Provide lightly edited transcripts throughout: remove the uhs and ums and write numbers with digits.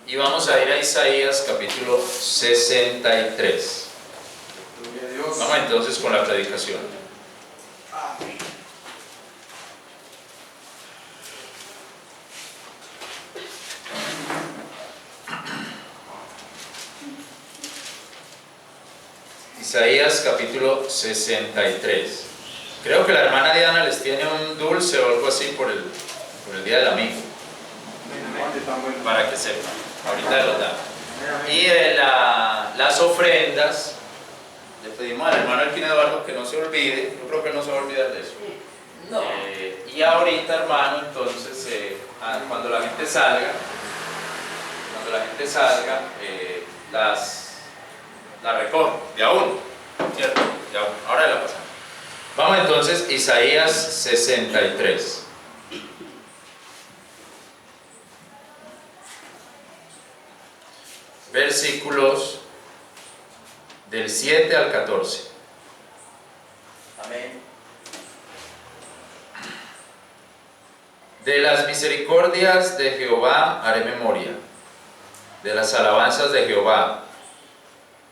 Y vamos a ir a Isaías capítulo 63. Gloria a Dios. Vamos entonces con la predicación. Amén. Isaías capítulo 63. Creo que la hermana Diana les tiene un dulce o algo así por el Día del Amigo, para que sepan. Ahorita lo dan. Y de las ofrendas, le pedimos al hermano Elkin Eduardo que no se olvide. Yo creo que no se va a olvidar de eso. No. Y ahorita, hermano, entonces, cuando la gente salga, la recoge, de a uno, ¿cierto? De a uno. Ahora la pasamos. Vamos entonces, Isaías 63. Versículos del 7 al 14. Amén. De las misericordias de Jehová haré memoria, de las alabanzas de Jehová,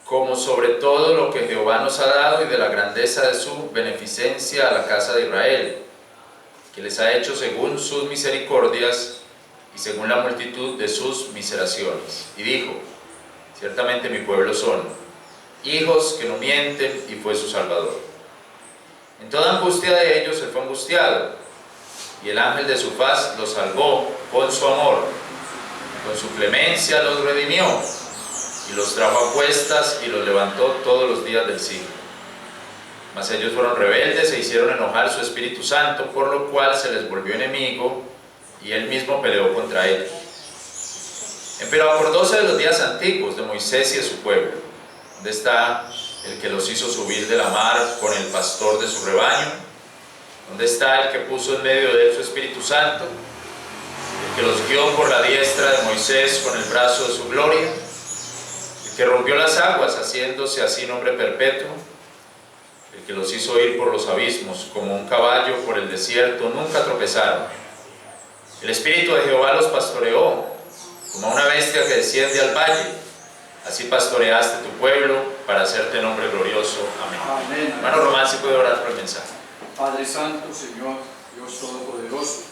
como sobre todo lo que Jehová nos ha dado y de la grandeza de su beneficencia a la casa de Israel, que les ha hecho según sus misericordias y según la multitud de sus miseraciones. Y dijo: ciertamente mi pueblo son hijos que no mienten, y fue su Salvador. En toda angustia de ellos él fue angustiado, y el ángel de su faz los salvó con su amor, con su clemencia los redimió, y los trajo a cuestas y los levantó todos los días del siglo. Mas ellos fueron rebeldes e hicieron enojar su Espíritu Santo, por lo cual se les volvió enemigo, y él mismo peleó contra ellos. Pero acordóse de los días antiguos de Moisés y de su pueblo. ¿Dónde está el que los hizo subir de la mar con el pastor de su rebaño? ¿Dónde está el que puso en medio de él su Espíritu Santo? El que los guió por la diestra de Moisés con el brazo de su gloria. El que rompió las aguas haciéndose así nombre perpetuo. El que los hizo ir por los abismos como un caballo por el desierto, nunca tropezaron. El Espíritu de Jehová los pastoreó como una bestia que desciende al valle. Así pastoreaste tu pueblo para hacerte nombre glorioso. Amén. Amén. Hermano Román, si puede orar por el mensaje. Padre Santo, Señor, Dios Todopoderoso,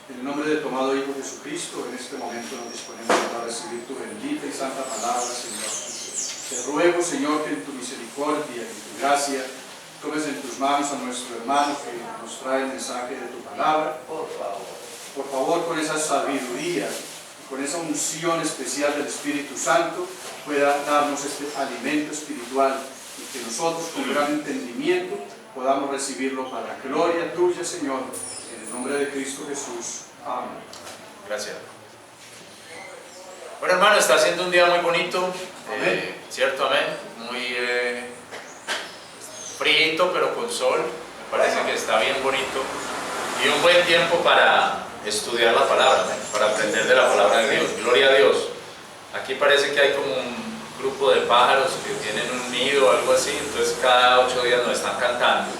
en el nombre de tu amado Hijo Jesucristo, en este momento nos disponemos para recibir tu bendita y santa palabra, Señor. Te ruego, Señor, que en tu misericordia y en tu gracia tomes en tus manos a nuestro hermano que nos trae el mensaje de tu palabra. Por favor, con esa sabiduría, con esa unción especial del Espíritu Santo, pueda darnos este alimento espiritual y que nosotros con gran entendimiento podamos recibirlo para gloria tuya, Señor, en el nombre de Cristo Jesús. Amén. Gracias. Bueno, hermano, está haciendo un día muy bonito, ¿cierto? Amén. Muy frío, pero con sol. Me parece que está bien bonito. Y un buen tiempo para estudiar la palabra, ¿no? Para aprender de la palabra de Dios. Gloria a Dios. Aquí parece que hay como un grupo de pájaros que tienen un nido o algo así, entonces cada 8 días nos están cantando.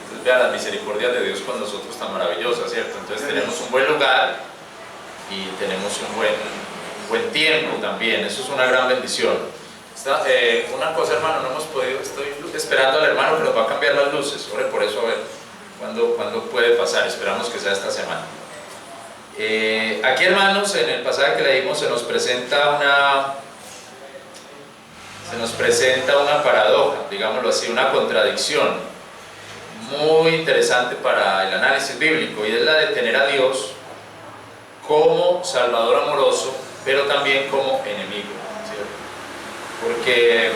Entonces vea las misericordias de Dios con nosotros tan maravillosas, ¿cierto? Entonces tenemos un buen lugar y tenemos un buen tiempo también. Eso es una gran bendición. Una cosa, hermano, no hemos podido, estoy esperando al hermano que nos va a cambiar las luces. Ore por eso, a ver cuándo puede pasar. Esperamos que sea esta semana. Aquí, hermanos, en el pasaje que leímos se nos presenta una paradoja, digámoslo así, una contradicción muy interesante para el análisis bíblico, y es la de tener a Dios como Salvador amoroso, pero también como enemigo, ¿cierto? Porque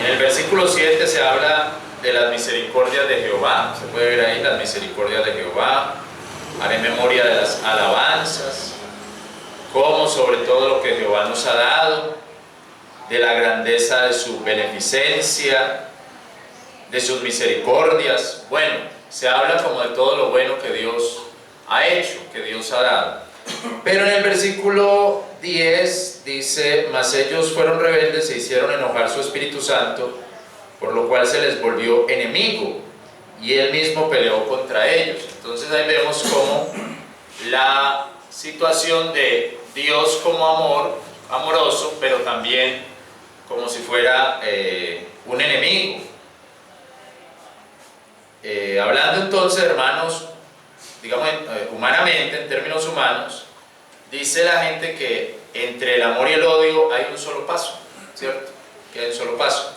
en el versículo 7 se habla de las misericordias de Jehová. Se puede ver ahí las misericordias de Jehová. Haré memoria de las alabanzas, como sobre todo lo que Jehová nos ha dado, de la grandeza de su beneficencia, de sus misericordias. Bueno, se habla como de todo lo bueno que Dios ha hecho, que Dios ha dado. Pero en el versículo 10 dice: mas ellos fueron rebeldes e hicieron enojar su Espíritu Santo, por lo cual se les volvió enemigo, y él mismo peleó contra ellos. Entonces ahí vemos cómo la situación de Dios como amor, amoroso, pero también como si fuera un enemigo. Hablando entonces, hermanos, digamos humanamente, en términos humanos, dice la gente que entre el amor y el odio hay un solo paso, ¿cierto? Que hay un solo paso.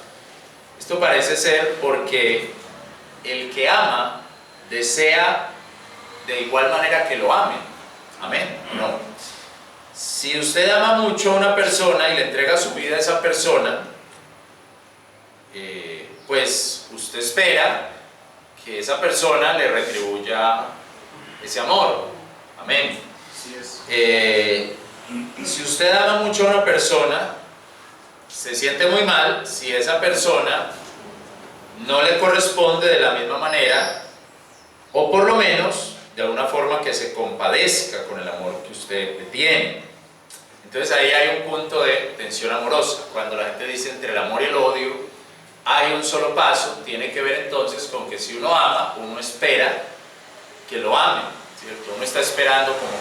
Esto parece ser porque el que ama desea de igual manera que lo amen. Amén. No. Si usted ama mucho a una persona y le entrega su vida a esa persona, pues usted espera que esa persona le retribuya ese amor. Amén. Así es. Si usted ama mucho a una persona, se siente muy mal si esa persona no le corresponde de la misma manera, o por lo menos de alguna forma que se compadezca con el amor que usted le tiene. Entonces ahí hay un punto de tensión amorosa. Cuando la gente dice entre el amor y el odio hay un solo paso, tiene que ver entonces con que si uno ama, uno espera que lo amen, ¿cierto? Uno está esperando como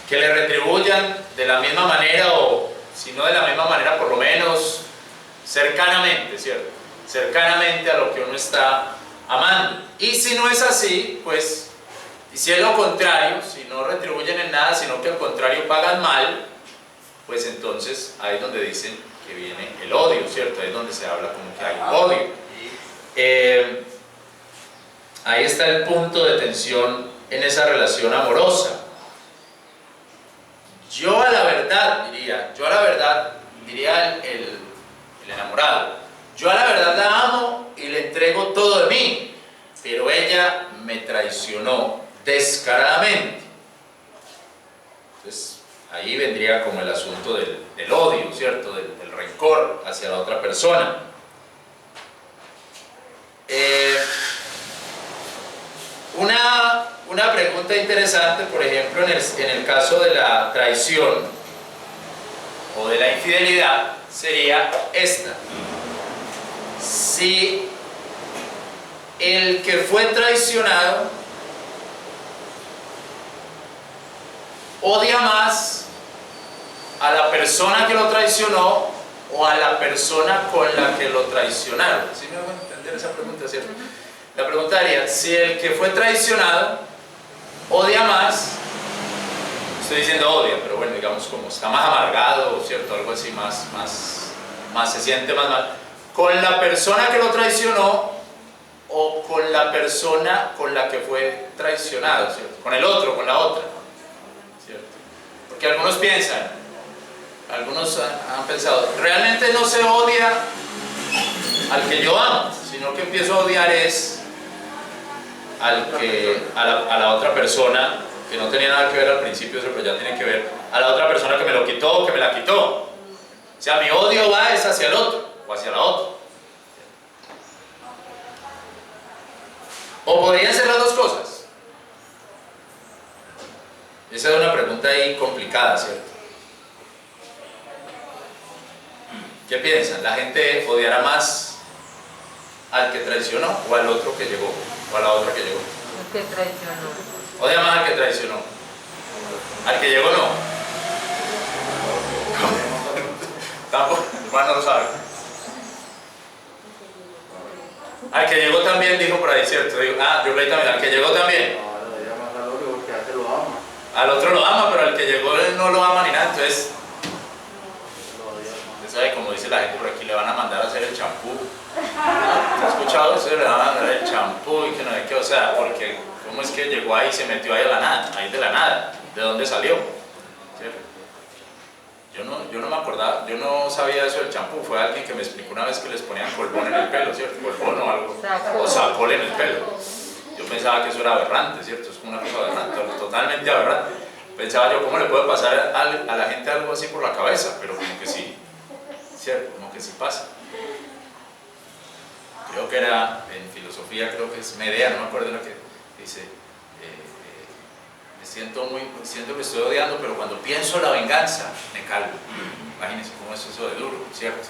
que le retribuyan de la misma manera, o si no de la misma manera, por lo menos cercanamente, ¿cierto? Cercanamente a lo que uno está amando. Y si no es así, pues, y si es lo contrario, si no retribuyen en nada, sino que al contrario pagan mal, pues entonces ahí es donde dicen que viene el odio, ¿cierto? Ahí es donde se habla como que hay odio. Ahí está el punto de tensión en esa relación amorosa. Yo a la verdad diría el enamorado, yo a la verdad la amo y le entrego todo de mí, pero ella me traicionó descaradamente. Entonces ahí vendría como el asunto del odio, ¿cierto? Del rencor hacia la otra persona. Una pregunta interesante, por ejemplo, en el caso de la traición o de la infidelidad, sería esta. Si el que fue traicionado odia más a la persona que lo traicionó o a la persona con la que lo traicionaron. ¿Sí me van a entender esa pregunta, cierto? La pregunta sería, si el que fue traicionado odia más, estoy diciendo odia, pero bueno, digamos como está más amargado, ¿cierto? Algo así, más se siente más mal, con la persona que lo traicionó o con la persona con la que fue traicionado, ¿cierto? Con el otro, con la otra, ¿cierto? Porque algunos piensan, algunos han pensado, realmente no se odia al que yo amo, sino que empiezo a odiar es a la otra persona, que no tenía nada que ver al principio, pero ya tiene que ver, a la otra persona que me lo quitó, que me la quitó. O sea, mi odio va es hacia el otro, o hacia la otra. ¿O podrían ser las dos cosas? Esa es una pregunta ahí complicada, ¿cierto? ¿Qué piensan? ¿La gente odiará más al que traicionó o al otro que llegó? ¿O a la otra que llegó? El que traicionó. Odia más al que traicionó. Al que llegó no. Tampoco, hermano lo sabe. Al que llegó también, dijo por ahí, ¿cierto? Digo, yo leí también, al que llegó también. Al otro lo ama, pero al que llegó él no lo ama ni nada, entonces, usted sabe, como dice la gente por aquí, le van a mandar a hacer el champú. ¿Has escuchado eso? Le van a mandar el champú y que no sé qué, o sea, porque ¿cómo es que llegó ahí y se metió ahí a la nada? Ahí de la nada, ¿de dónde salió? ¿Cierto? Yo no me acordaba, yo no sabía eso del champú, fue alguien que me explicó una vez que les ponían colbón en el pelo, ¿cierto? Colbón o algo, o sapol en el pelo. Yo pensaba que eso era aberrante, ¿cierto? Es como una cosa aberrante, totalmente aberrante. Pensaba yo, ¿cómo le puede pasar a la gente algo así por la cabeza? Pero como que sí, ¿cierto? Como que sí pasa. Creo que era, en filosofía, creo que es Medea, no me acuerdo lo que dice, siento que estoy odiando, pero cuando pienso en la venganza, me calmo. Imagínense cómo es eso de duro, ¿cierto?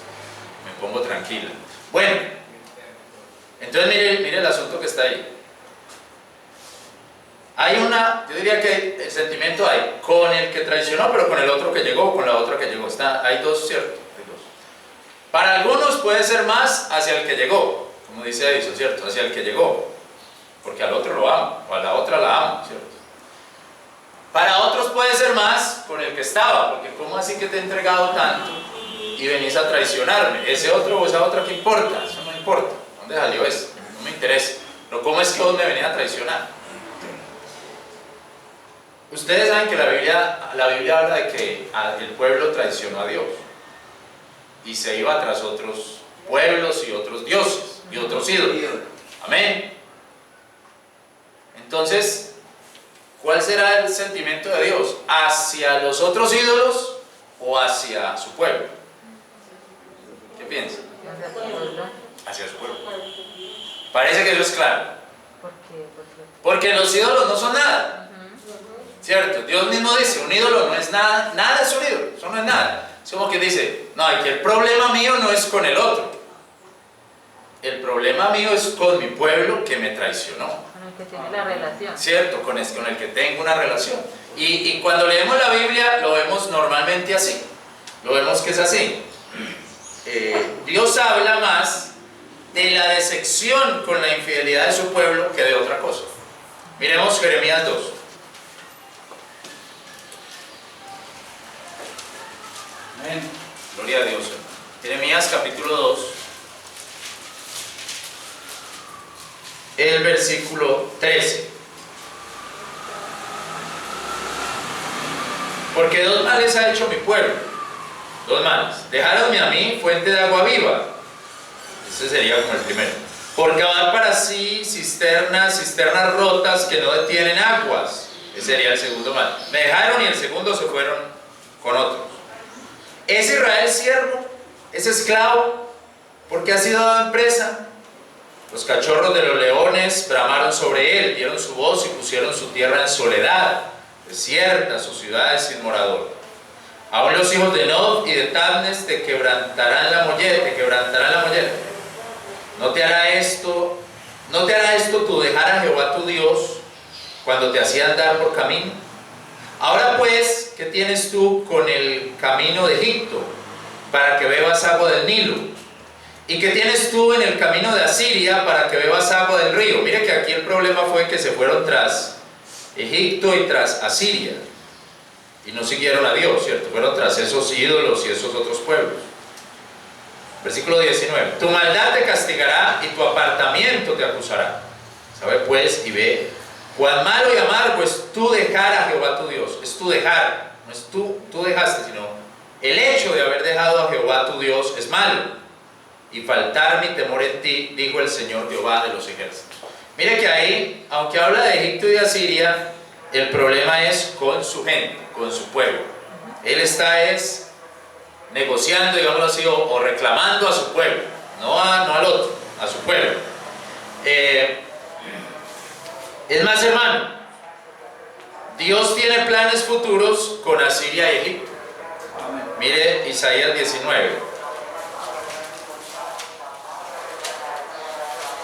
Me pongo tranquila. Bueno, entonces mire el asunto que está ahí. yo diría que el sentimiento hay con el que traicionó, pero con el otro que llegó, con la otra que llegó. Hay dos, ¿cierto? Hay dos. Para algunos puede ser más hacia el que llegó, como dice Edison, ¿cierto? Hacia el que llegó, porque al otro lo amo, o a la otra la amo, ¿cierto? Para otros puede ser más con el que estaba, porque ¿cómo así que te he entregado tanto y venís a traicionarme? Ese otro o esa otra, ¿qué importa? Eso no importa. ¿Dónde salió eso? No me interesa. Pero ¿cómo es que vos me venís a traicionar? Ustedes saben que la Biblia habla de que el pueblo traicionó a Dios y se iba tras otros pueblos y otros dioses y otros ídolos. Amén. Entonces, ¿cuál será el sentimiento de Dios? ¿Hacia los otros ídolos o hacia su pueblo? ¿Qué piensan? Hacia su pueblo. Parece que eso es claro. Porque los ídolos no son nada. ¿Cierto? Dios mismo dice, un ídolo no es nada, nada es un ídolo, eso no es nada. Es como que dice, no, que el problema mío no es con el otro. El problema mío es con mi pueblo que me traicionó. Con el que tiene la relación. ¿Cierto? Con el que tengo una relación. Y cuando leemos la Biblia lo vemos normalmente así. Lo vemos que es así. Dios habla más de la decepción con la infidelidad de su pueblo que de otra cosa. Miremos Jeremías 2. Amén. Gloria a Dios. Jeremías capítulo 2. El versículo 13. Porque dos males ha hecho mi pueblo. Dos males. Dejáronme a mí fuente de agua viva. Ese sería como el primero. Por cavar para sí cisternas rotas que no detienen aguas. Ese sería el segundo mal. Me dejaron y el segundo se fueron con otros. ¿Es Israel siervo? ¿Es esclavo? ¿Porque ha sido dado en presa? Los cachorros de los leones bramaron sobre él, dieron su voz y pusieron su tierra en soledad, desierta, sus ciudades sin morador. Aún los hijos de Nob y de Tabnes te quebrantarán la mollera. ¿No te hará esto tu dejar a Jehová tu Dios cuando te hacía andar por camino? Ahora pues, ¿qué tienes tú con el camino de Egipto para que bebas agua del Nilo? ¿Y qué tienes tú en el camino de Asiria para que bebas agua del río? Mire que aquí el problema fue que se fueron tras Egipto y tras Asiria y no siguieron a Dios, ¿cierto? Fueron tras esos ídolos y esos otros pueblos. Versículo 19. Tu maldad te castigará y tu apartamiento te acusará. Sabe pues y ve cuán malo y amargo es tú dejar a Jehová tu Dios. Es tu dejar, no es tú dejaste, sino el hecho de haber dejado a Jehová tu Dios es malo. Y faltar mi temor en ti, dijo el Señor Jehová de los ejércitos. Mire que ahí, aunque habla de Egipto y de Asiria, el problema es con su gente, con su pueblo. Él está negociando, digámoslo así, o reclamando a su pueblo, no al otro, a su pueblo. Es más, hermano, Dios tiene planes futuros con Asiria y Egipto. Mire Isaías 19.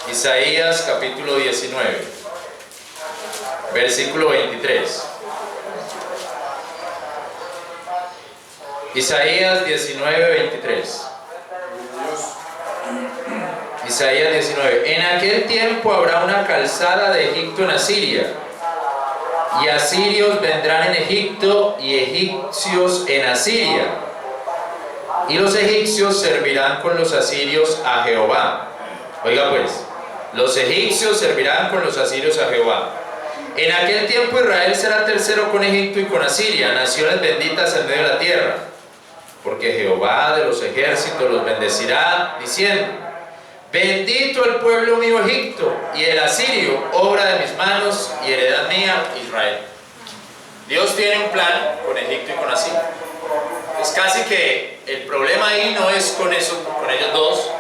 Isaías capítulo 19, versículo 23. Isaías 19, 23. Isaías 19. En aquel tiempo habrá una calzada de Egipto en Asiria, y asirios vendrán en Egipto y egipcios en Asiria, y los egipcios servirán con los asirios a Jehová. Oiga pues, los egipcios servirán con los asirios a Jehová. En aquel tiempo Israel será tercero con Egipto y con Asiria, naciones benditas en medio de la tierra. Porque Jehová de los ejércitos los bendecirá, diciendo: bendito el pueblo mío Egipto, y el asirio, obra de mis manos, y heredad mía, Israel. Dios tiene un plan con Egipto y con Asiria. Es casi que el problema ahí no es con ellos dos,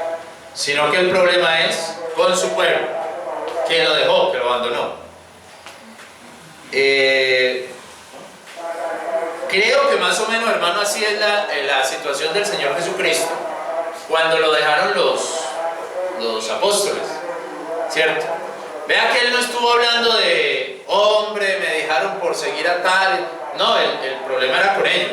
sino que el problema es con su pueblo, que lo dejó, que lo abandonó. Creo que más o menos, hermano, así es la situación del Señor Jesucristo cuando lo dejaron los apóstoles, ¿cierto? Vea que Él no estuvo hablando de hombre, me dejaron por seguir a tal. No, el problema era con ellos.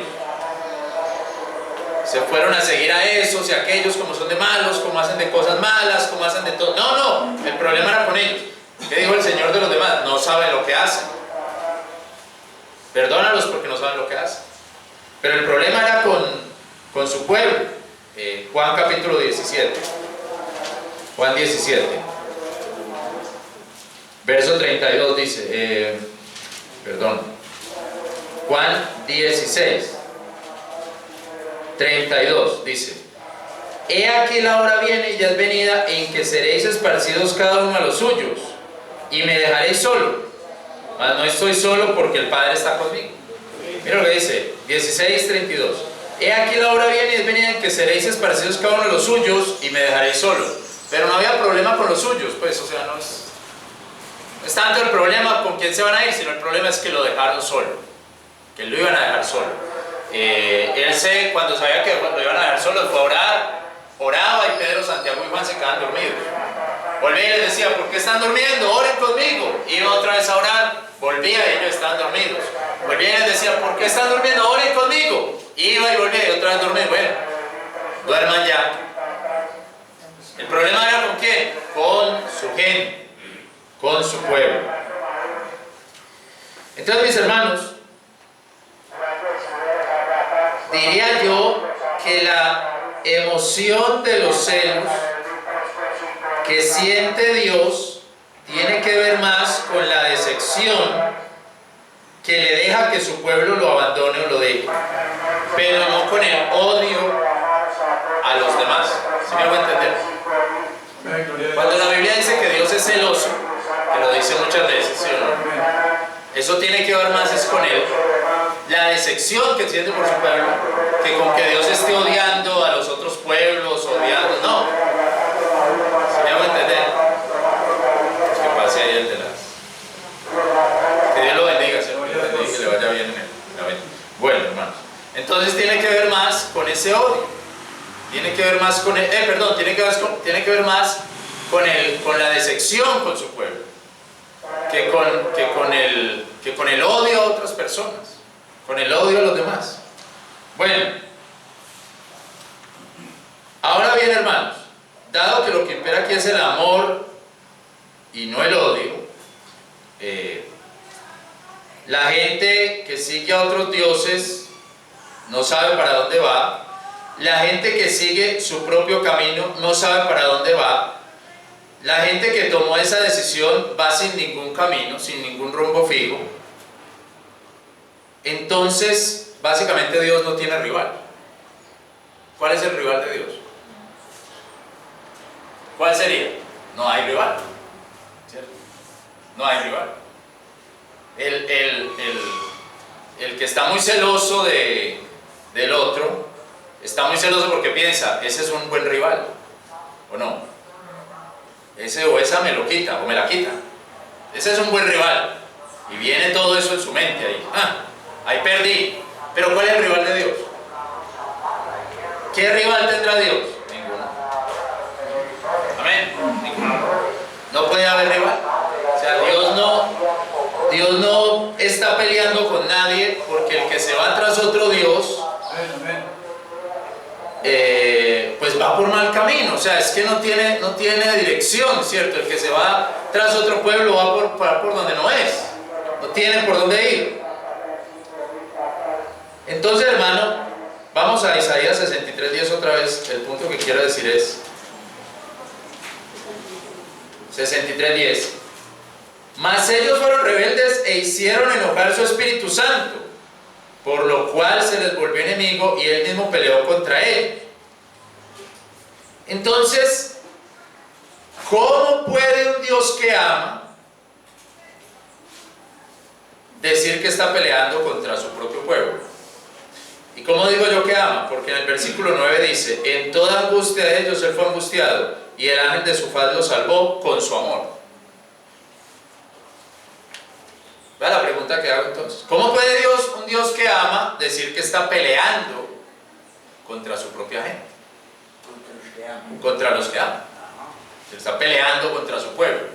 Se fueron a seguir a esos y a aquellos, como son de malos, como hacen de cosas malas, como hacen de todo. No, el problema era con ellos. ¿Qué dijo el Señor de los demás? No saben lo que hacen. Perdónalos porque no saben lo que hacen. Pero el problema era con su pueblo. Juan capítulo 17. Juan 17. Verso 32 dice, Juan 16. 32 dice: He aquí la hora viene y ya es venida en que seréis esparcidos cada uno a los suyos, y me dejaréis solo. Mas no estoy solo porque el Padre está conmigo. Mira lo que dice, 16:32. He aquí la hora viene y es venida en que seréis esparcidos cada uno a los suyos, y me dejaréis solo. Pero no había problema con los suyos, pues, o sea, no es tanto el problema con quién se van a ir, sino el problema es que lo dejaron solo, que lo iban a dejar solo. Cuando sabía que lo iban a dejar solo, fue a orar, oraba, y Pedro, Santiago y Juan se quedaban dormidos. Volvía y les decía: ¿por qué están durmiendo? Oren conmigo. Iba otra vez a orar, volvía y ellos estaban dormidos. Volvía y les decía: ¿por qué están durmiendo? Oren conmigo. Iba y volvía y otra vez dormido. Bueno, duerman ya. El problema era con quién, con su gente, con su pueblo. Entonces, mis hermanos, diría yo que la emoción de los celos que siente Dios tiene que ver más con la decepción que le deja que su pueblo lo abandone o lo deje, pero no con el odio a los demás. ¿Sí me hago entender? Cuando la Biblia dice que Dios es celoso, que lo dice muchas veces, ¿sí o no? Eso tiene que ver más es con él, la decepción que siente por su pueblo, que con que Dios esté odiando a los otros pueblos, odiando, no. ¿Sí me hago entender? Pues que pase ahí el de las... Que Dios lo bendiga, Señor, que le vaya bien en él. Bueno, hermanos, entonces tiene que ver más con ese odio, tiene que ver más con el, tiene que ver más con la decepción con su pueblo, que con el odio a otras personas, con el odio a los demás. Bueno, ahora bien, hermanos, dado que lo que impera aquí es el amor y no el odio, la gente que sigue a otros dioses no sabe para dónde va. La gente que sigue su propio camino no sabe para dónde va. La gente que tomó esa decisión va sin ningún camino, sin ningún rumbo fijo. Entonces, básicamente Dios no tiene rival. ¿Cuál es el rival de Dios? ¿Cuál sería? No hay rival, ¿cierto? No hay rival. El que está muy celoso del otro, está muy celoso porque piensa: ese es un buen rival, ¿o no? Ese o esa me lo quita o me la quita. Ese es un buen rival. Y viene todo eso en su mente ahí. Ahí perdí. Pero ¿cuál es el rival de Dios? ¿Qué rival tendrá Dios? Ninguno. Amén. Ninguno. No puede haber rival. O sea, Dios no está peleando con nadie, porque el que se va tras otro Dios, pues va por mal camino. O sea, es que no tiene dirección, ¿cierto? El que se va tras otro pueblo va por donde no es. No tiene por dónde ir. Entonces, hermano, vamos a Isaías 63:10 otra vez. El punto que quiero decir es 63:10. Mas ellos fueron rebeldes e hicieron enojar su Espíritu Santo, por lo cual se les volvió enemigo y él mismo peleó contra él. Entonces, ¿cómo puede un Dios que ama decir que está peleando contra su propio pueblo? ¿Y cómo digo yo que ama? Porque en el versículo 9 dice: en toda angustia de ellos él fue angustiado, y el ángel de su faz lo salvó con su amor. ¿Vea la pregunta que hago entonces? ¿Cómo puede Dios, un Dios que ama, decir que está peleando contra su propia gente? Contra los que ama. Está peleando contra su pueblo.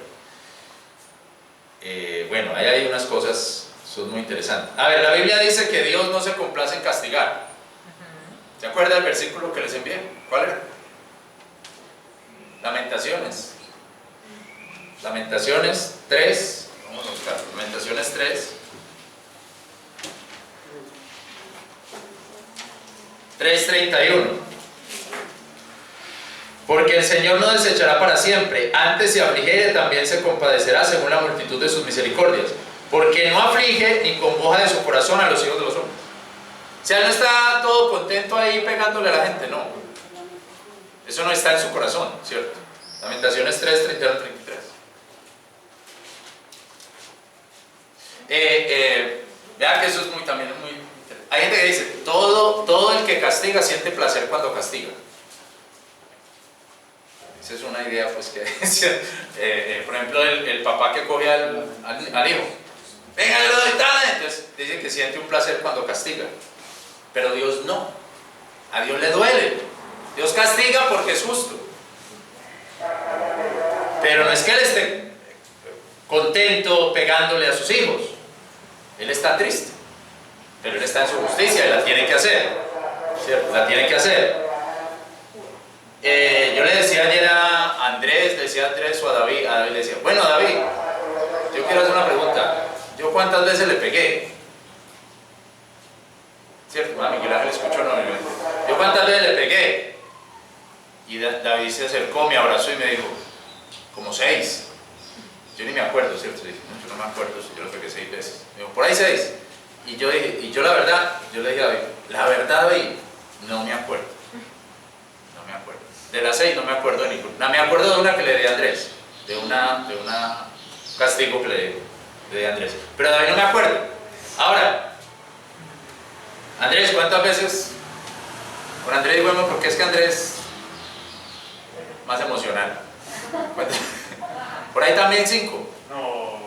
Bueno, ahí hay unas cosas, son muy interesantes. A ver, la Biblia dice que Dios no se complace en castigar. ¿Se acuerda del versículo que les envié? ¿Cuál era? Lamentaciones. Lamentaciones 3. Vamos a buscar. Lamentaciones 3. 3:31. Porque el Señor no desechará para siempre, antes si afligiere también se compadecerá según la multitud de sus misericordias, porque no aflige ni congoja de su corazón a los hijos de los hombres. O sea, no está todo contento ahí pegándole a la gente, no. Eso no está en su corazón, ¿cierto? Lamentaciones 3:31-33. Vea que eso es también es muy interesante. Hay gente que dice, todo el que castiga siente placer cuando castiga. Esa es una idea pues que por ejemplo el papá que coge al hijo, venga, le doy tal, entonces dice que siente un placer cuando castiga, pero Dios no, a Dios le duele. Dios castiga porque es justo, pero no es que Él esté contento pegándole a sus hijos. Él está triste, pero Él está en su justicia y la tiene que hacer, ¿cierto? La tiene que hacer. Yo le decía ayer a Andrés, o a David le decía, bueno David, yo quiero hacer una pregunta, ¿yo cuántas veces le pegué? ¿Cierto? Miguel Ángel escuchó, no, ¿yo cuántas veces le pegué? Y David se acercó, me abrazó y me dijo, como 6. Yo ni me acuerdo, ¿cierto? Yo no me acuerdo, yo lo pegué 6 veces. Me dijo, por ahí 6. Y yo dije, la verdad, yo le dije a David, la verdad David, no me acuerdo. De las 6 no me acuerdo de ninguna. Me acuerdo de una que le di a Andrés, de una castigo que le di a Andrés, pero David no me acuerdo. Ahora, Andrés, ¿cuántas veces? Con Andrés, bueno, porque es que Andrés más emocional. Por ahí también 5. No.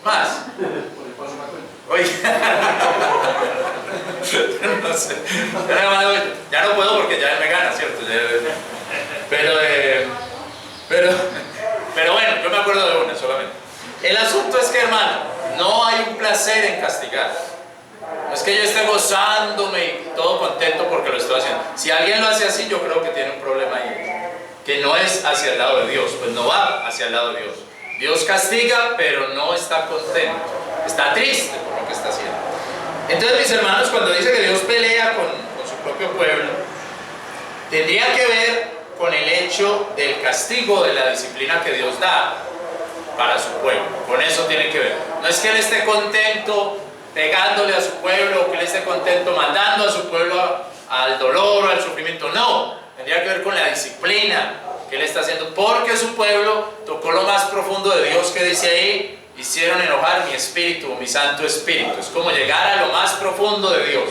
Más. Por el paso me cuenta. Oye. No sé. Ya no puedo porque ya él me gana, ¿cierto? Pero bueno, yo me acuerdo de una solamente. El asunto es que, hermano, no hay un placer en castigar. No es que yo esté gozándome y todo contento porque lo estoy haciendo. Si alguien lo hace así, yo creo que tiene un problema ahí, que no es hacia el lado de Dios, pues no va hacia el lado de Dios. Dios castiga, pero no está contento, está triste por lo que está haciendo. Entonces, mis hermanos, cuando dice que Dios pelea con su propio pueblo, tendría que ver con el hecho del castigo, de la disciplina que Dios da para su pueblo. Con eso tiene que ver. No es que Él esté contento pegándole a su pueblo, o que Él esté contento mandando a su pueblo al dolor o al sufrimiento. No, tendría que ver con la disciplina que Él está haciendo, porque su pueblo tocó lo más profundo de Dios, que dice ahí, hicieron enojar mi espíritu, mi santo espíritu. Es como llegar a lo más profundo de Dios.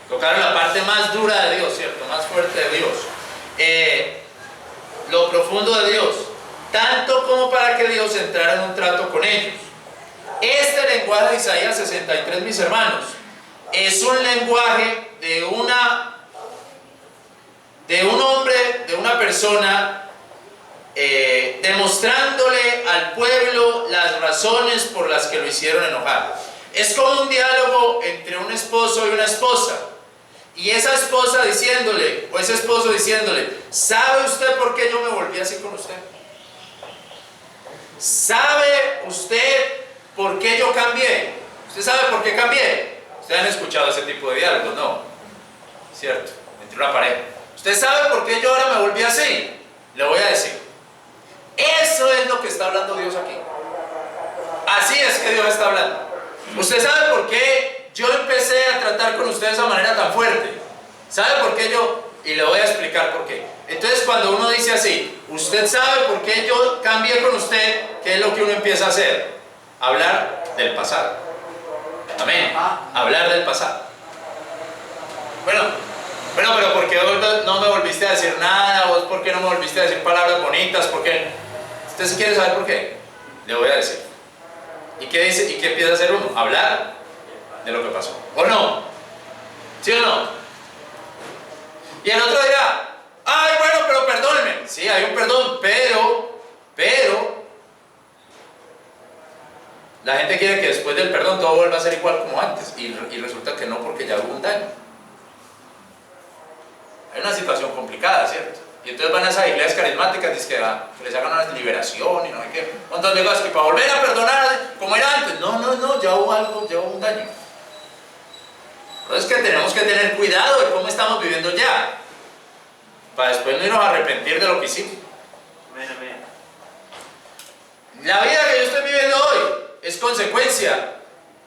Tocaron la parte más dura de Dios, ¿cierto? Más fuerte de Dios. Lo profundo de Dios, tanto como para que Dios entrara en un trato con ellos. Este lenguaje de Isaías 63, mis hermanos, es un lenguaje de un hombre, de una persona, demostrándole al pueblo las razones por las que lo hicieron enojar. Es como un diálogo entre un esposo y una esposa. Y esa esposa diciéndole, o ese esposo diciéndole, ¿sabe usted por qué yo me volví así con usted? ¿Sabe usted por qué yo cambié? ¿Usted sabe por qué cambié? ¿Ustedes han escuchado ese tipo de diálogos? No, ¿cierto? Entre una pareja. ¿Usted sabe por qué yo ahora me volví así? Le voy a decir. Eso es lo que está hablando Dios aquí. Así es que Dios está hablando. ¿Usted sabe por qué yo empecé a tratar con usted de esa manera tan fuerte? ¿Sabe por qué yo? Y le voy a explicar por qué. Entonces, cuando uno dice así, ¿usted sabe por qué yo cambié con usted? ¿Qué es lo que uno empieza a hacer? Hablar del pasado. Amén. Hablar del pasado. Bueno, pero ¿por qué vos no me volviste a decir nada? ¿Vos por qué no me volviste a decir palabras bonitas? ¿Por qué? ¿Usted sí quiere saber por qué? Le voy a decir. ¿Y qué dice? ¿Y qué empieza a hacer uno? Hablar de lo que pasó. ¿O no? ¿Sí o no? Y el otro dirá, ay, bueno, pero perdóneme. Sí, hay un perdón, pero La gente quiere que después del perdón todo vuelva a ser igual como antes, y resulta que no, porque ya hubo un daño. Hay una situación complicada, ¿cierto? Y entonces van a esas iglesias carismáticas, dicen que les hagan una liberación y no hay que. ¿Cuántos digas que para volver a perdonar como era antes? No, ya hubo algo, ya hubo un daño. Entonces que tenemos que tener cuidado de cómo estamos viviendo ya, para después no irnos a arrepentir de lo que hicimos. Amén, amén. La vida que yo estoy viviendo hoy es consecuencia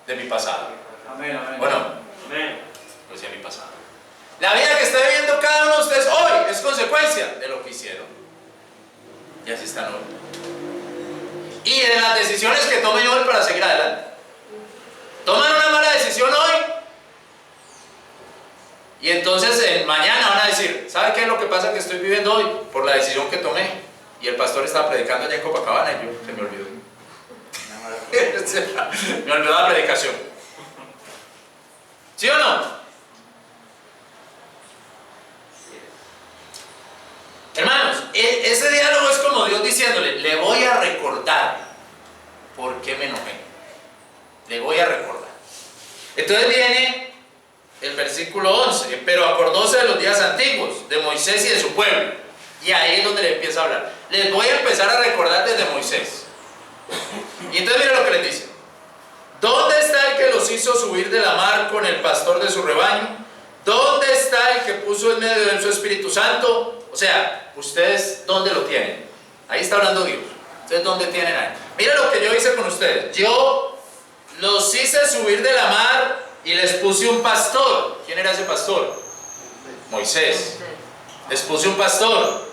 de mi pasado. Amén, amén. Bueno, Amén. pues de mi pasado. La vida que está viviendo cada uno de ustedes hoy es consecuencia de lo que hicieron. Y así están hoy. Y de las decisiones que tomen hoy para seguir adelante. Toman una mala decisión hoy, y entonces mañana van a decir, ¿sabe qué es lo que pasa que estoy viviendo hoy? Por la decisión que tomé. Y el pastor estaba predicando allá en Copacabana y yo se me olvidó. Me olvidó la predicación. ¿Sí o no? Hermanos, ese diálogo es como Dios diciéndole, le voy a recordar por qué me enojé. Le voy a recordar. Entonces viene el versículo 11, pero acordóse de los días antiguos, de Moisés y de su pueblo. Y ahí es donde le empieza a hablar. Les voy a empezar a recordar desde Moisés. Y entonces mira lo que les dice. ¿Dónde está el que los hizo subir de la mar con el pastor de su rebaño? ¿Dónde está el que puso en medio de él su Espíritu Santo? O sea, ustedes, ¿dónde lo tienen? Ahí está hablando Dios. ¿Ustedes dónde tienen ahí? Mira lo que yo hice con ustedes. Yo los hice subir de la mar y les puse un pastor. ¿Quién era ese pastor? Moisés. Les puse un pastor.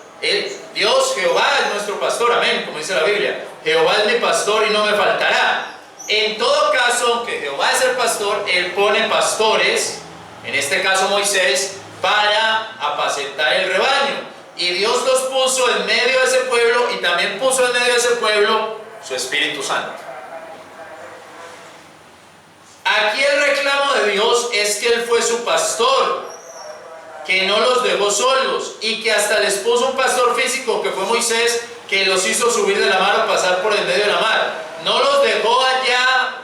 Dios, Jehová es nuestro pastor, amén, como dice la Biblia. Jehová es mi pastor y no me faltará. En todo caso, aunque Jehová es el pastor, Él pone pastores, en este caso Moisés, para apacentar el rebaño. Y Dios los puso en medio de ese pueblo, y también puso en medio de ese pueblo su Espíritu Santo. Aquí el reclamo de Dios es que Él fue su pastor, que no los dejó solos, y que hasta les puso un pastor físico, que fue Moisés, que los hizo subir de la mar o pasar por el medio de la mar. No los dejó allá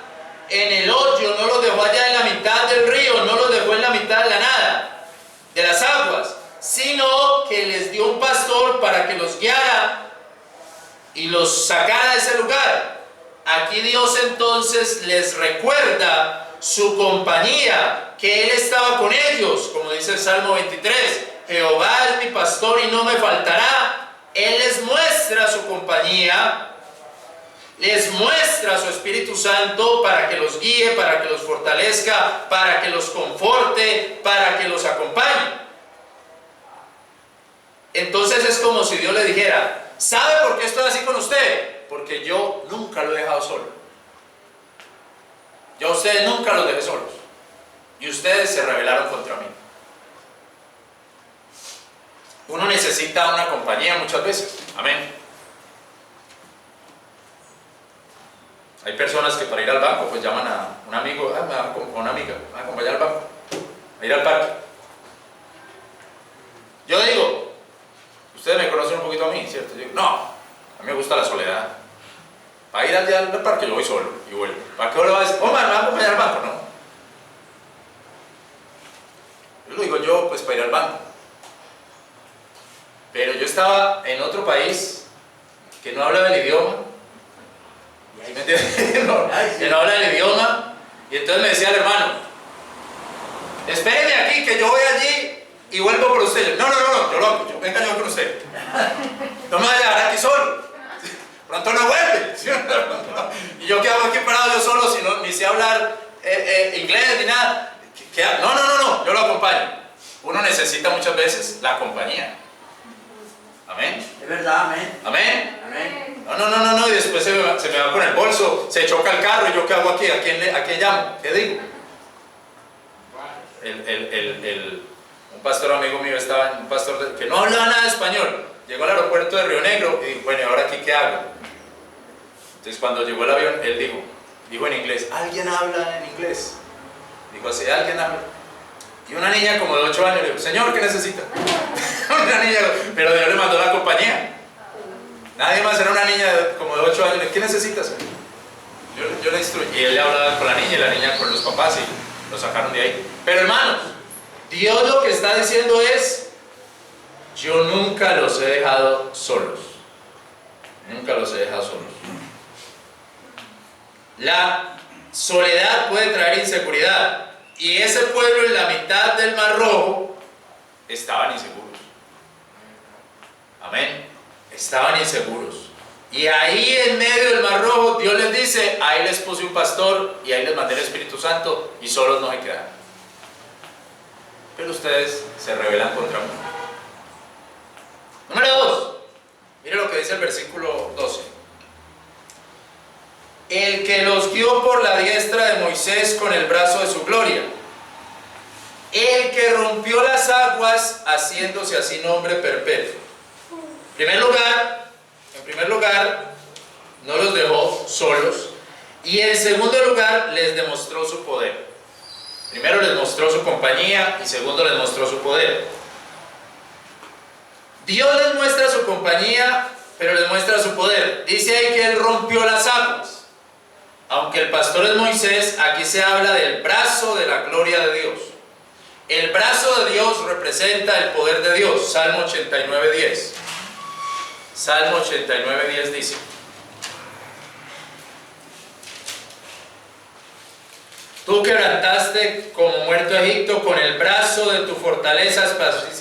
en el hoyo, no los dejó allá en la mitad del río, no los dejó en la mitad de la nada, de las aguas, sino que les dio un pastor para que los guiara y los sacara de ese lugar. Aquí Dios entonces les recuerda su compañía, que Él estaba con ellos, como dice el Salmo 23, Jehová es mi pastor y no me faltará. Él les muestra su compañía, les muestra su Espíritu Santo para que los guíe, para que los fortalezca, para que los conforte, para que los acompañe. Entonces es como si Dios le dijera, ¿sabe por qué estoy así con usted? Porque yo nunca lo he dejado solo. Yo a ustedes nunca los dejé solos. Y ustedes se rebelaron contra mí. Uno necesita una compañía muchas veces. Amén. Hay personas que para ir al banco pues llaman a un amigo, o una amiga, a acompañar al banco, a ir al parque. Yo digo, ustedes me conocen un poquito a mí, ¿cierto? Yo digo, no, a mí me gusta la soledad. Para ir allá al parque yo voy solo y vuelvo. ¿Para qué le va a decir? Omar, ¿me va a acompañar al banco? No. Yo lo digo yo, pues para ir al banco. Pero yo estaba en otro país que no hablaba el idioma. ¿Me entiendes? Que no habla el idioma. Y entonces me decía el hermano, espéreme aquí que yo voy allí y vuelvo por usted. No, yo venga yo con usted. No me voy a dejar aquí solo. Pronto no vuelve. Y yo quedo aquí parado yo solo, ni sé hablar inglés ni nada. No, yo lo acompaño. Uno necesita muchas veces la compañía. Amén. Es verdad, amén. Amén. Amén. No, y después se me va con el bolso, se choca el carro, y yo qué hago aquí, ¿a quién llamo? ¿Qué digo? Un pastor amigo mío estaba, un pastor que no hablaba nada de español, llegó al aeropuerto de Río Negro y dijo, bueno, ¿y ahora aquí qué hago? Entonces cuando llegó el avión, él dijo en inglés, ¿alguien habla en inglés? Dijo así, ¿alguien habla? Y una niña como de 8 años le dijo, Señor, ¿qué necesita? Una niña, pero Dios le mandó la compañía. Nadie más, era una niña como de 8 años. ¿Qué necesitas? yo le instruí. Y él le hablaba con la niña y la niña con los papás y lo sacaron de ahí. Pero hermanos, Dios lo que está diciendo es, yo nunca los he dejado solos. Nunca los he dejado solos. La soledad puede traer inseguridad. Y ese pueblo en la mitad del Mar Rojo estaban inseguros. Amén. Estaban inseguros. Y ahí en medio del Mar Rojo Dios les dice, ahí les puse un pastor y ahí les mandé el Espíritu Santo y solos no se quedaron. Pero ustedes se rebelan contra mí. Número 2. Mire lo que dice el versículo 12. El que los guió por la diestra de Moisés con el brazo de su gloria. El que rompió las aguas haciéndose así nombre perpetuo. En primer lugar, no los dejó solos. Y en segundo lugar, les demostró su poder. Primero les mostró su compañía y segundo les mostró su poder. Dios les muestra su compañía, pero les muestra su poder. Dice ahí que Él rompió las aguas. Aunque el pastor es Moisés, aquí se habla del brazo de la gloria de Dios. El brazo de Dios representa el poder de Dios. Salmo 89:10. Salmo 89:10 dice: Tú quebrantaste como muerto a Egipto, con el brazo de tu fortaleza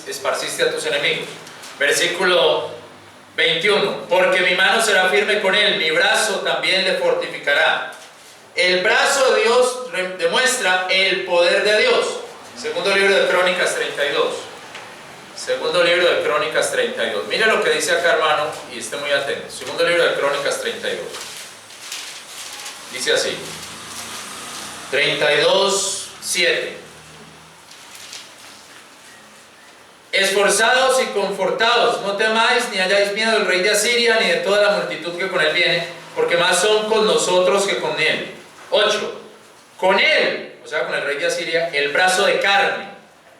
esparciste a tus enemigos. Versículo 21. Porque mi mano será firme con él, mi brazo también le fortificará. El brazo de Dios demuestra el poder de Dios. Segundo libro de Crónicas 32. Segundo libro de Crónicas 32. Mire lo que dice acá, hermano, y esté muy atento. Segundo libro de Crónicas 32. Dice así. 32:7. Esforzados y confortados, no temáis ni hayáis miedo del rey de Asiria ni de toda la multitud que con él viene, porque más son con nosotros que con él. 8. Con él, o sea con el rey de Asiria, el brazo de carne,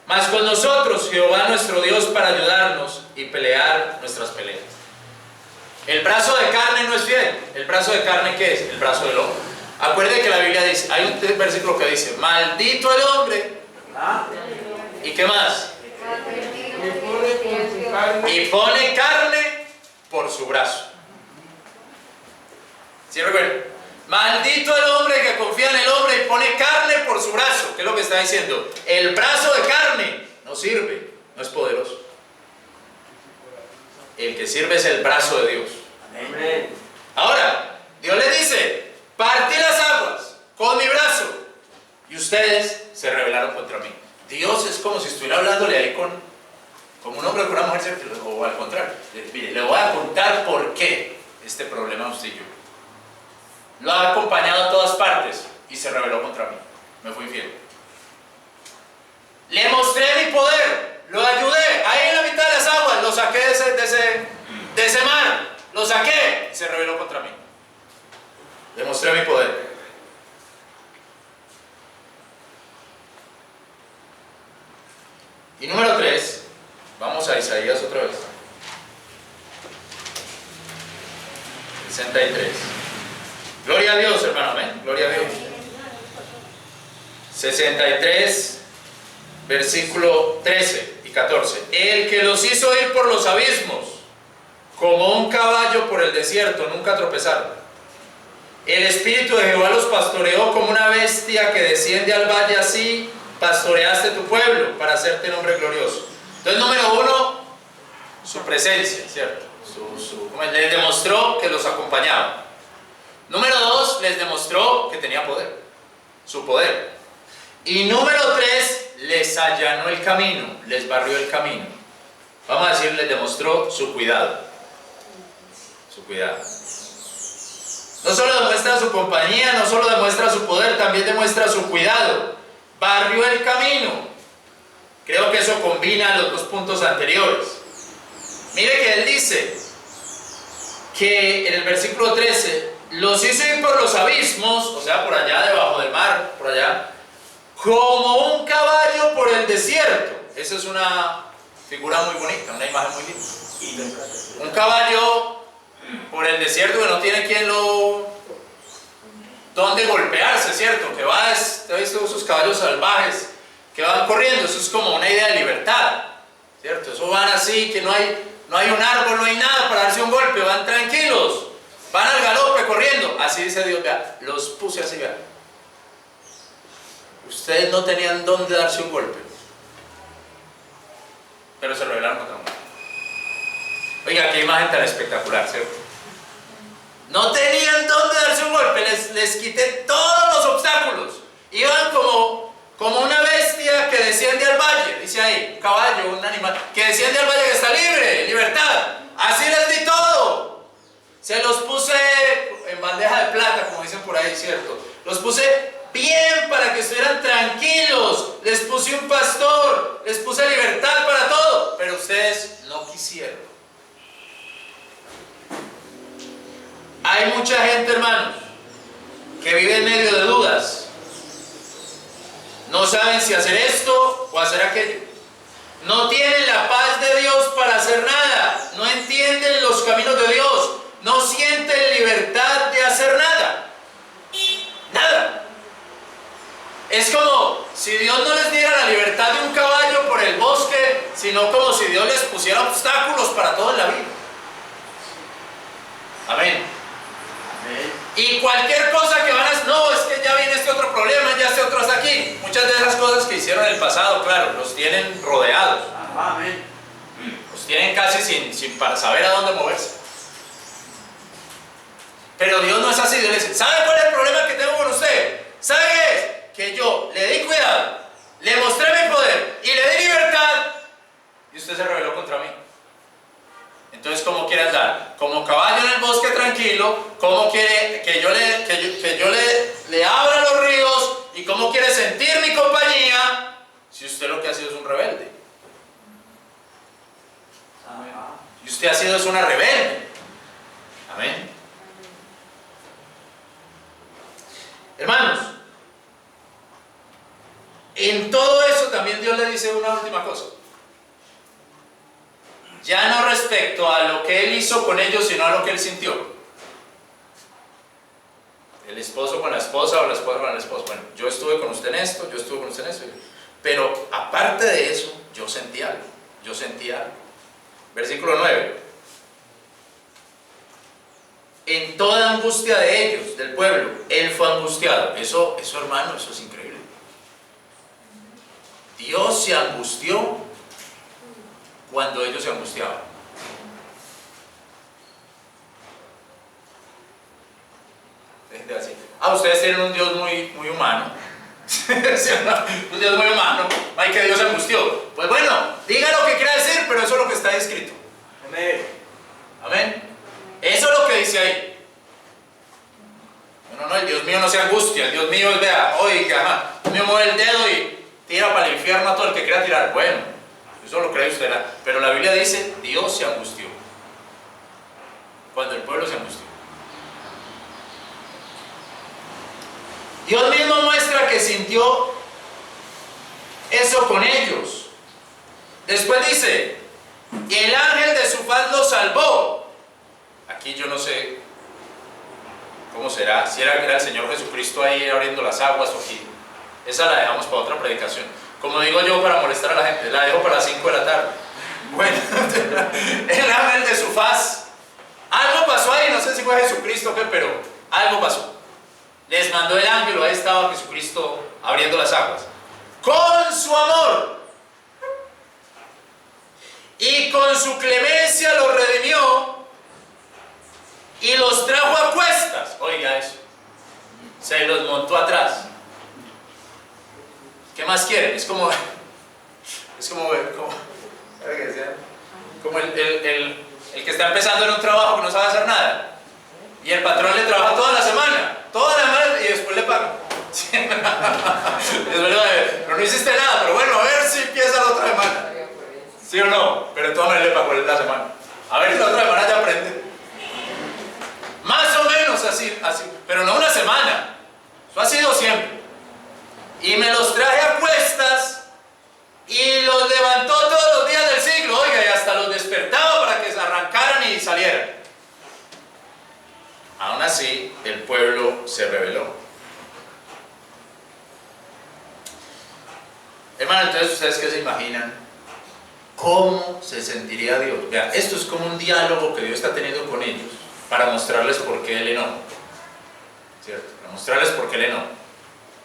mas con nosotros Jehová nuestro Dios para ayudarnos y pelear nuestras peleas. El brazo de carne no es fiel. ¿El brazo de carne qué es? El brazo del hombre. Acuérdense que la Biblia dice, hay un versículo que dice, maldito el hombre. ¿Y qué más? Y pone carne por su brazo. ¿Sí recuerdan? Maldito el hombre que confía en el hombre y pone carne por su brazo. ¿Qué es lo que está diciendo? El brazo de carne no sirve, no es poderoso. El que sirve es el brazo de Dios. Amén. Ahora, Dios le dice, partí las aguas con mi brazo. Y ustedes se rebelaron contra mí. Dios es como si estuviera hablándole ahí como un hombre con una mujer, ¿cierto? O al contrario. Mire, le voy a contar por qué este problema usted y yo. Lo ha acompañado a todas partes y se rebeló contra mí. Me fui infiel. Le mostré mi poder, lo ayudé. Ahí en la mitad de las aguas, lo saqué de ese mar. Lo saqué y se rebeló contra mí. Le mostré mi poder. Y número 3, vamos a Isaías otra vez. 63. Gloria a Dios, hermano, amén. Gloria a Dios. 63, versículo 13 y 14. El que los hizo ir por los abismos, como un caballo por el desierto, nunca tropezaron. El Espíritu de Jehová los pastoreó como una bestia que desciende al valle, así pastoreaste tu pueblo para hacerte nombre glorioso. Entonces, número 1, su presencia, ¿cierto? Les demostró que los acompañaba. Número 2, les demostró que tenía poder, su poder. Y número 3, les allanó el camino, les barrió el camino. Vamos a decir, les demostró su cuidado. Su cuidado. No solo demuestra su compañía, no solo demuestra su poder, también demuestra su cuidado. Barrió el camino. Creo que eso combina los dos puntos anteriores. Mire que él dice que en el versículo 13, los hizo ir por los abismos, o sea, por allá debajo del mar, por allá, como un caballo por el desierto. Esa es una figura muy bonita, una imagen muy linda. Un caballo por el desierto que no tiene quien lo dónde golpearse, ¿cierto? Que va, ¿te has visto esos caballos salvajes que van corriendo? Eso es como una idea de libertad, ¿cierto? Eso van así, que no hay un árbol, no hay nada para darse un golpe, van tranquilos, van al galope corriendo. Así dice Dios, vea, los puse así, vea. Ustedes no tenían dónde darse un golpe, pero se rebelaron contra uno. Oiga, qué imagen tan espectacular, ¿cierto? No tenían dónde darse un golpe, les quité todos los obstáculos. Iban como una bestia que desciende al valle, dice ahí, un caballo, un animal, que desciende al valle que está libre, libertad. Así les di todo. Se los puse en bandeja de plata, como dicen por ahí, ¿cierto? Los puse bien para que estuvieran tranquilos. Les puse un pastor, les puse libertad para todo, pero ustedes no quisieron. Hay mucha gente, hermanos, que vive en medio de dudas. No saben si hacer esto o hacer aquello. No tienen la paz de Dios para hacer nada. No entienden los caminos de Dios. No sienten libertad de hacer nada. Nada. Es como si Dios no les diera la libertad de un caballo por el bosque, sino como si Dios les pusiera obstáculos para todo en la vida. Amén. Y cualquier cosa que van a... No, es que ya viene este otro problema, ya este otro está aquí. Muchas de esas cosas que hicieron en el pasado, claro, los tienen rodeados. Amén. Los tienen casi sin para saber a dónde moverse. Pero Dios no es así. Dios le dice, ¿sabe cuál es el problema que tengo con usted? ¿Sabe qué es? Que yo le di cuidado, le mostré mi poder y le di libertad y usted se rebeló contra mí. Entonces, ¿cómo quiere andar? Como caballo en el bosque tranquilo. ¿Cómo quiere que yo le abra los ríos? ¿Y cómo quiere sentir mi compañía si usted lo que ha sido es un rebelde? Y usted ha sido es una rebelde. Amén. Hermanos, en todo eso también Dios le dice una última cosa. Ya no respecto a lo que Él hizo con ellos, sino a lo que Él sintió. El esposo con la esposa o la esposa con el esposo. Bueno, yo estuve con usted en esto, yo estuve con usted en esto. Pero aparte de eso, yo sentí algo. Yo sentí algo. Versículo 9. En toda angustia de ellos, del pueblo, Él fue angustiado. Eso hermano, eso es increíble. Dios se angustió cuando ellos se angustiaban. Así. Ustedes tienen un Dios muy humano. Un Dios muy humano. Hay que Dios se angustió. Pues bueno, diga lo que quiera decir, pero eso es lo que está escrito. Amén. Amén. Eso es lo que dice ahí. No, el Dios mío no se angustia. El Dios mío es, vea, oiga, Dios mío mueve el dedo y tira para el infierno a todo el que quiera tirar. Bueno, eso lo cree usted. Pero la Biblia dice, Dios se angustió. Cuando el pueblo se angustió. Dios mismo muestra que sintió eso con ellos. Después dice, y el ángel de su faz los salvó. Aquí yo no sé cómo será, si era el Señor Jesucristo ahí abriendo las aguas o aquí. Esa la dejamos para otra predicación. Como digo yo, para molestar a la gente, la dejo para las 5 de la tarde. Bueno, el ángel de su faz. Algo pasó ahí, no sé si fue Jesucristo o qué, pero algo pasó. Les mandó el ángel, ahí estaba Jesucristo abriendo las aguas. Con su amor y con su clemencia los redimió y los trajo a cuestas. Oiga eso. Se los montó atrás. ¿Qué más quieren? Es como el que está empezando en un trabajo que no sabe hacer nada. Y el patrón le trabaja toda la semana y después le paga. Pero no hiciste nada, pero bueno, a ver si empieza la otra semana. ¿Sí o no? Pero de todas maneras le pagó la semana. A ver si la otra semana ya aprende. Más o menos así, pero no una semana. Eso ha sido siempre. Y me los traje a cuestas y los levantó todos los días del siglo. Oiga, y hasta los despertaba para que se arrancaran y salieran. Aún así, el pueblo se rebeló. Hermano, entonces, ¿ustedes qué se imaginan? ¿Cómo se sentiría Dios? Vean, esto es como un diálogo que Dios está teniendo con ellos para mostrarles por qué Él enoja, ¿cierto? Para mostrarles por qué Él enoja.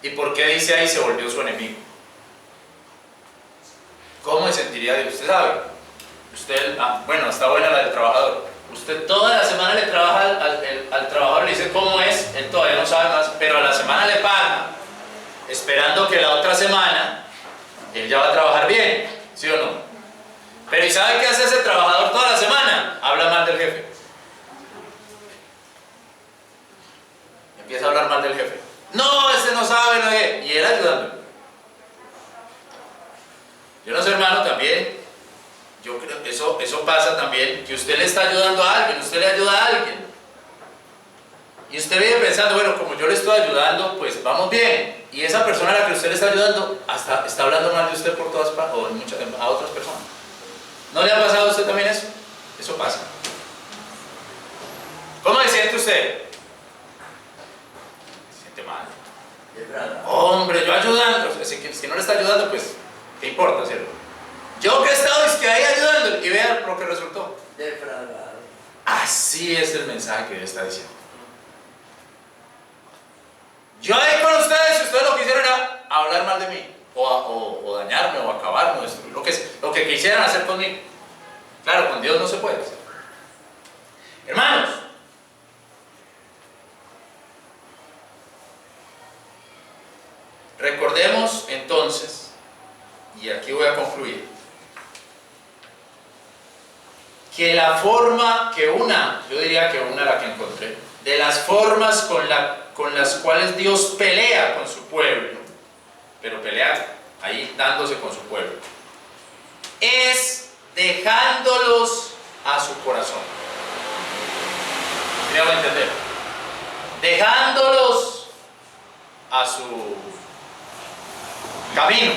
¿Y por qué dice ahí se volvió su enemigo? ¿Cómo se sentiría Dios? Usted sabe. Usted, bueno, está buena la del trabajador. Usted toda la semana le trabaja al trabajador, le dice cómo es, él todavía no sabe más, pero a la semana le paga, esperando que la otra semana él ya va a trabajar bien, ¿sí o no? Pero ¿y sabe qué hace ese trabajador toda la semana? Habla mal del jefe. Empieza a hablar mal del jefe. No, ese no sabe, no es. Y él ayudando. Yo no sé, hermano, también, yo creo que eso pasa también, que usted le está ayudando a alguien, usted le ayuda a alguien. Y usted viene pensando, bueno, como yo le estoy ayudando, pues vamos bien. Y esa persona a la que usted le está ayudando, hasta está hablando mal de usted por todas partes, o a otras personas. ¿No le ha pasado a usted también eso? Eso pasa. ¿Cómo se siente usted? Se siente mal. Hombre, yo ayudando. Si no le está ayudando, pues, ¿qué importa, cierto? Yo que he estado ahí ayudando y vean lo que resultó. Defraudado. Así es el mensaje que Dios está diciendo. Yo ahí con ustedes, si ustedes lo que hicieron era hablar mal de mí, o dañarme, o acabarme, o destruir, lo que quisieran hacer conmigo. Claro, con Dios no se puede hacer. Hermanos, recordemos entonces, y aquí voy a concluir, que la forma yo diría que la que encontré, de las formas con las cuales Dios pelea con su pueblo, pero pelea ahí dándose con su pueblo, es dejándolos a su corazón. ¿Me hago entender? Dejándolos a su camino.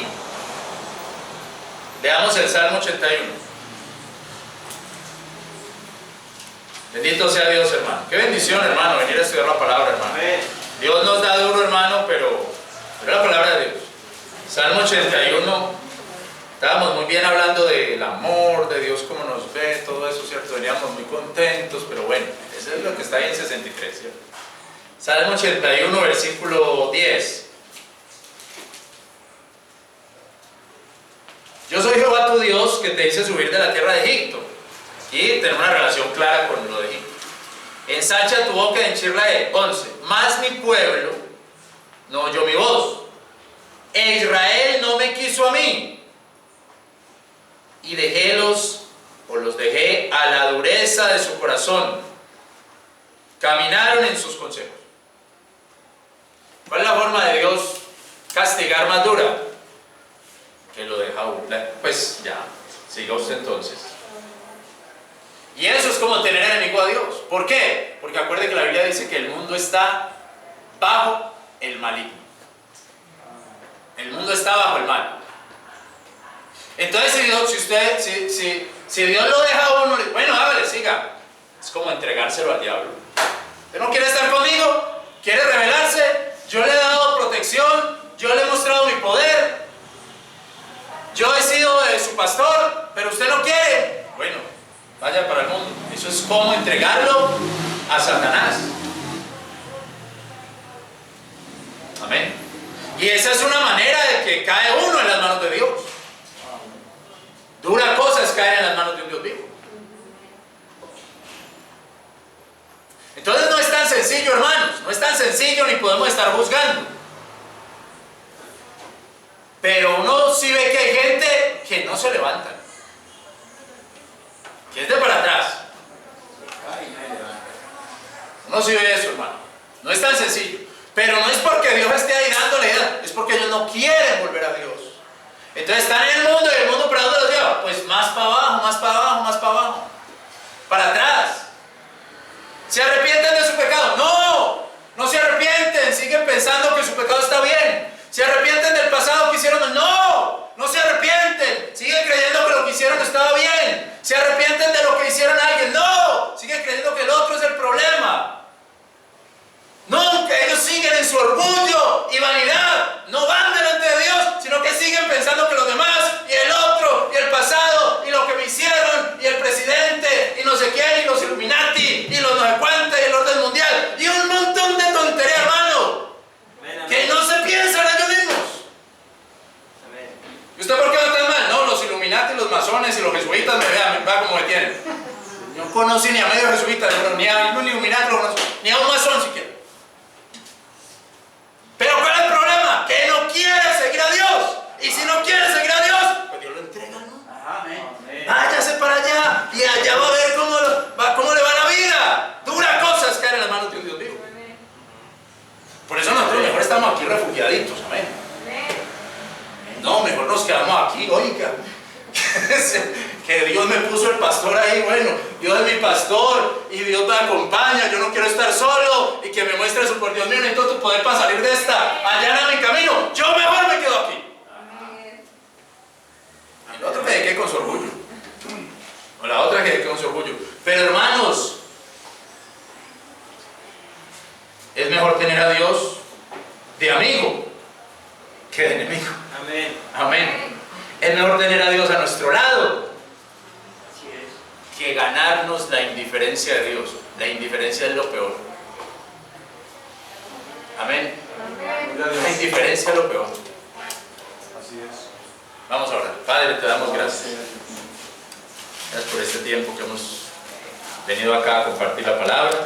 Veamos el Salmo 81. Bendito sea Dios, hermano. Qué bendición, hermano, venir a estudiar la palabra, hermano. Dios nos da duro, hermano, pero la palabra de Dios. Salmo 81. Estábamos muy bien hablando del amor, de Dios cómo nos ve, todo eso, ¿cierto? Veníamos muy contentos, pero bueno, eso es lo que está ahí en 63, ¿cierto? Salmo 81, versículo 10. Yo soy Jehová tu Dios, que te hice subir de la tierra de Egipto. Y tener una relación clara con lo de Egipto. Ensancha tu boca y henchirla de 11. Mas mi pueblo no oyó mi voz. E Israel no me quiso a mí. Y los dejé a la dureza de su corazón. Caminaron en sus consejos. ¿Cuál es la forma de Dios castigar más dura? Que lo deja, pues ya, siga usted entonces. Y eso es como tener enemigo a Dios. ¿Por qué? Porque acuerde que la Biblia dice que el mundo está bajo el maligno. El mundo está bajo el mal. Entonces, si Dios lo deja a uno, bueno, hágale, siga. Es como entregárselo al diablo. ¿Usted no quiere estar conmigo? ¿Quiere rebelarse? Yo le he dado protección, yo le he mostrado mi poder, yo he sido su pastor, pero usted no quiere. Bueno, vaya para el mundo. Eso es como entregarlo a Satanás. Amén. Y esa es una manera de que cae uno en las manos de Dios. Dura cosa es caer en las manos de un Dios vivo. Entonces no es tan sencillo, hermanos. No es tan sencillo ni podemos estar juzgando. Pero uno sí ve que hay gente que no se levanta, que es de para atrás. Uno sí ve eso, hermano. No es tan sencillo. Pero no es porque Dios esté ahí dándole, es porque ellos no quieren volver a Dios. Entonces están en el mundo y el mundo ¿para dónde los lleva? Pues más para abajo, más para abajo, más para abajo. Para atrás. ¿Se arrepienten de su pecado? No, no se arrepienten. Siguen pensando que su pecado está bien. ¿Se arrepienten del pasado que hicieron? No, no se arrepienten. Siguen creyendo que lo que hicieron estaba bien. ¿Se arrepienten de lo que hicieron a alguien? No, siguen creyendo que el otro es el problema. Nunca, ellos siguen en su orgullo y vanidad. No van delante de Dios, sino que siguen pensando pensando que los demás, y el otro, y el pasado, y lo que me hicieron, y el presidente, y no sé quién, y los Illuminati, y los no sé cuántos, y el orden mundial, y un montón de tonterías, hermano, que no se piensan ellos mismos. ¿Y usted por qué va tan mal? No, los Illuminati, los masones y los jesuitas me vean como me tienen. No conocí ni a medio jesuita, ni a un Illuminati, ni a un masón siquiera. Pero ¿cuál es el problema? Que no quiere seguir a Dios. Y si no quiere seguir a Dios, pues Dios lo entrega, ¿no? Amén. Váyase para allá y allá va a ver cómo le va la vida. Dura cosa es caer en las manos de un Dios vivo. Por eso nosotros mejor estamos aquí refugiaditos, amén. No, mejor nos quedamos aquí, oiga. Que Dios me puso el pastor ahí, bueno, Dios es mi pastor y Dios me acompaña, yo no quiero estar solo y que me muestre su por Dios mío, necesito tu poder para salir de esta, allá en mi camino, yo mejor me quedo aquí. El otro que quede con su orgullo, o la otra que quede con su orgullo. Pero hermanos, es mejor tener a Dios de amigo que de enemigo. Amén. Amén. Es mejor tener a Dios a nuestro lado Así es. que ganarnos la indiferencia de Dios. La indiferencia es lo peor. Amén. La indiferencia es lo peor. Así es. Vamos a orar. Padre, te damos gracias. Gracias por este tiempo que hemos venido acá a compartir la palabra.